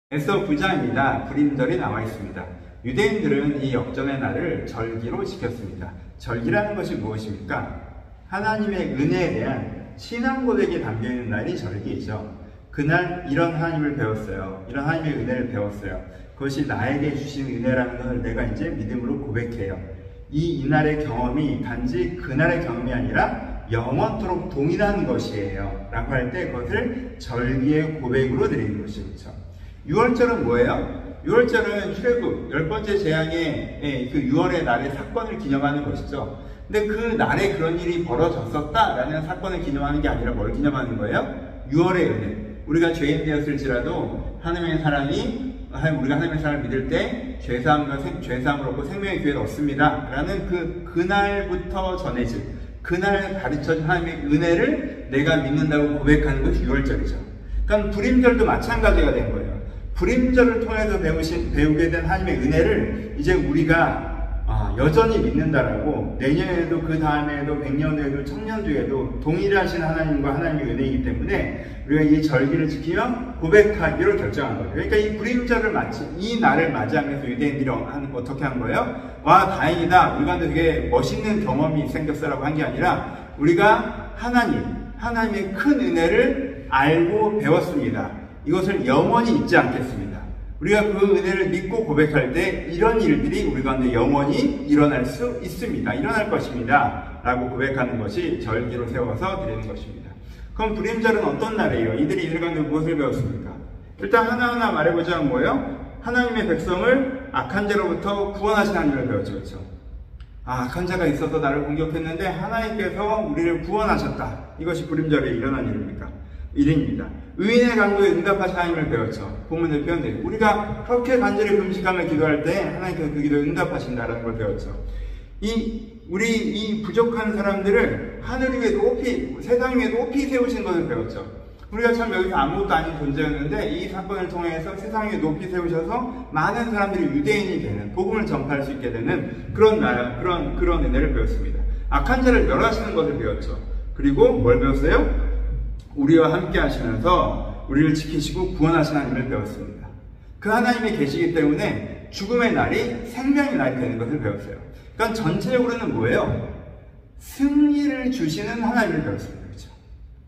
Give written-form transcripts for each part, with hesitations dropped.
에서 9장입니다. 불임절이 나와 있습니다. 유대인들은 이 역전의 날을 절기로 지켰습니다. 절기라는 것이 무엇입니까? 하나님의 은혜에 대한 신앙 고백이 담겨있는 날이 절기이죠. 그날 이런 하나님을 배웠어요. 이런 하나님의 은혜를 배웠어요. 그것이 나에게 주신 은혜라는 것을 내가 이제 믿음으로 고백해요. 이날의 경험이 단지 그날의 경험이 아니라 영원토록 동일한 것이에요 라고 할 때 그것을 절기의 고백으로 드리는 것이죠. 6월절은 뭐예요? 6월절은 출애굽 10번째 재앙의 그 6월의 날의 사건을 기념하는 것이죠. 근데 그 날에 그런 일이 벌어졌었다라는 사건을 기념하는 게 아니라 뭘 기념하는 거예요? 6월의 은혜. 우리가 죄인 되었을지라도 하나님의 사랑이 우리가 하나님의 사랑을 믿을 때 죄사함을 얻고 생명의 기회를 얻습니다 라는 그날부터 전해질 그날 가르쳐준 하나님의 은혜를 내가 믿는다고 고백하는 것이 6월절이죠. 그러니까 불임절도 마찬가지가 된 거예요. 불임절을 통해서 배우게 된 하나님의 은혜를 이제 우리가 여전히 믿는다라고 내년에도 그 다음에도 100년 후에도 1000년 뒤에도 동일하신 하나님과 하나님의 은혜이기 때문에 우리가 이 절기를 지키며 고백하기로 결정한 거예요. 그러니까 이 불임절을 이 날을 맞이하면서 유대인들이 어떻게 한 거예요? 와, 다행이다. 우리가 되게 멋있는 경험이 생겼어라고 한 게 아니라 우리가 하나님의 큰 은혜를 알고 배웠습니다. 이것을 영원히 잊지 않겠습니다. 우리가 그 은혜를 믿고 고백할 때 이런 일들이 우리 가운데 영원히 일어날 수 있습니다. 일어날 것입니다. 라고 고백하는 것이 절기로 세워서 드리는 것입니다. 그럼 불임절은 어떤 날이에요? 이들 가운데 무엇을 배웠습니까? 일단 하나하나 말해보자면 뭐예요? 하나님의 백성을 악한 자로부터 구원하신 하나님을 배웠죠. 그렇죠? 악한 자가 있어서 나를 공격했는데 하나님께서 우리를 구원하셨다. 이것이 불임절에 일어난 일입니다. 의인의 간구에 응답하신 하나님을 배웠죠. 본문의 표현대로 우리가 그렇게 간절히 금식하며 기도할 때 하나님께서 그 기도에 응답하신다라는 걸 배웠죠. 우리 이 부족한 사람들을 하늘 위에 높이, 세상 위에 높이 세우신 것을 배웠죠. 우리가 참 여기서 아무것도 아닌 존재였는데 이 사건을 통해서 세상 위에 높이 세우셔서 많은 사람들이 유대인이 되는, 복음을 전파할 수 있게 되는 그런 은혜를 배웠습니다. 악한 자를 멸하시는 것을 배웠죠. 그리고 뭘 배웠어요? 우리와 함께 하시면서 우리를 지키시고 구원하시는 하나님을 배웠습니다. 그 하나님의 계시기 때문에 죽음의 날이 생명의 날이 되는 것을 배웠어요. 그러니까 전체적으로는 뭐예요? 승리를 주시는 하나님을 배웠습니다. 그렇죠?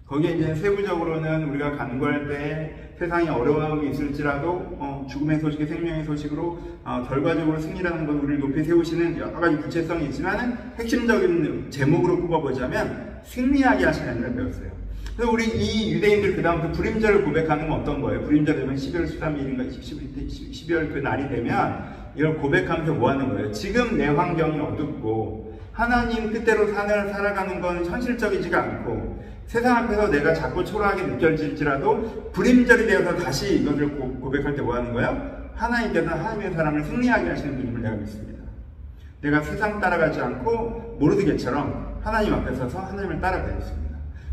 거기에 이제 세부적으로는 우리가 간구할 때 세상에 어려움이 있을지라도 죽음의 소식이 생명의 소식으로 결과적으로 승리라는 걸 우리를 높이 세우시는 여러 가지 구체성이 있지만 핵심적인 제목으로 꼽아보자면 승리하게 하시는 하나님을 배웠어요. 그래서 우리 이 유대인들 그 다음부터 불임절을 고백하는 건 어떤 거예요? 불임절 되면 12월 13일인가 12월 그 날이 되면 이걸 고백하면서 뭐 하는 거예요? 지금 내 환경이 어둡고 하나님 뜻대로 살아가는 건 현실적이지가 않고 세상 앞에서 내가 자꾸 초라하게 느껴질지라도 불임절이 되어서 다시 이것을 고백할 때 뭐 하는 거예요? 하나님께서 하나님의 사람을 승리하게 하시는 분임을 내가 믿습니다. 내가 세상 따라가지 않고 모르드게처럼 하나님 앞에 서서 하나님을 따라가겠습니다.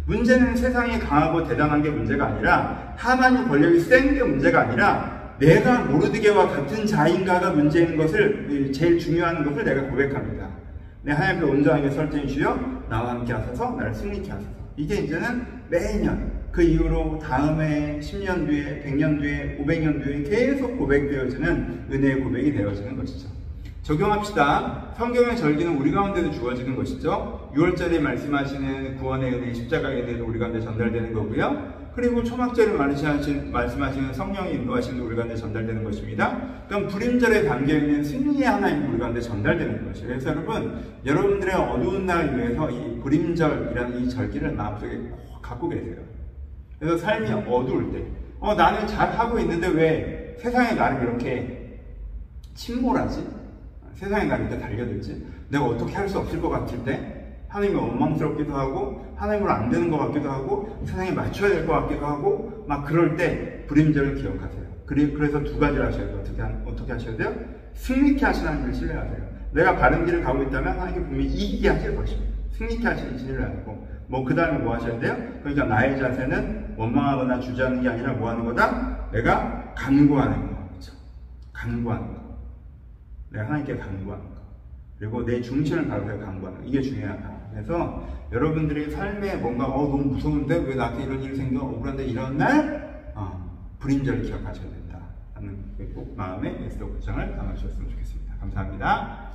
문제는 세상이 강하고 대단한 게 문제가 아니라 하나님 권력이 센 게 문제가 아니라 내가 모르드게와 같은 자인가가 문제인 것을 제일 중요한 것을 내가 고백합니다. 내 하나님께 온전하게 설정해 주여 나와 함께 하소서 나를 승리케 하소서. 이게 이제는 매년 그 이후로 다음에 10년 뒤에 100년 뒤에 500년 뒤에 계속 고백되어지는 은혜의 고백이 되어지는 것이죠. 적용합시다. 성경의 절기는 우리 가운데도 주어지는 것이죠. 6월절에 말씀하시는 구원의 은혜, 십자가의 은혜도 우리 가운데 전달되는 거고요. 그리고 초막절에 말씀하시는 성령의 인도하심도 우리 가운데 전달되는 것입니다. 그럼 불임절에 담겨있는 승리의 하나님도 우리 가운데 전달되는 것이에요. 그래서 여러분들의 어두운 날을 위해서 이 불임절이라는 이 절기를 마음속에 꼭 갖고 계세요. 그래서 삶이 어두울 때 나는 잘하고 있는데 왜 세상에 나를 이렇게 침몰하지? 세상에 나를 이렇게 달려들지? 내가 어떻게 할 수 없을 것 같을 때 하나님이 원망스럽기도 하고 하나님으로 안 되는 것 같기도 하고 세상에 맞춰야 될 것 같기도 하고 막 그럴 때 불임절을 기억하세요. 그래서 두 가지를 하셔야 돼요. 어떻게 하셔야 돼요? 승리케 하시는 하나님을 신뢰하세요. 내가 바른 길을 가고 있다면 하나님께 분명히 이기게 하실 것입니다. 승리케 하시는 신뢰하고 그 다음에 뭐 하셔야 돼요? 그러니까 나의 자세는 원망하거나 주저하는 게 아니라 뭐 하는 거다? 내가 간구하는 거. 그렇죠? 간구하는 거. 내가 하나님께 간구하는 거. 그리고 내 중심을 바로 간구하는 거. 이게 중요하다. 그래서 여러분들의 삶에 뭔가 너무 무서운데 왜 나한테 이런 일이 생겨? 억울한데 이런 날 불임절을 기억하셔야 된다. 꼭 마음에 에스더 9장을 담아주셨으면 좋겠습니다. 감사합니다.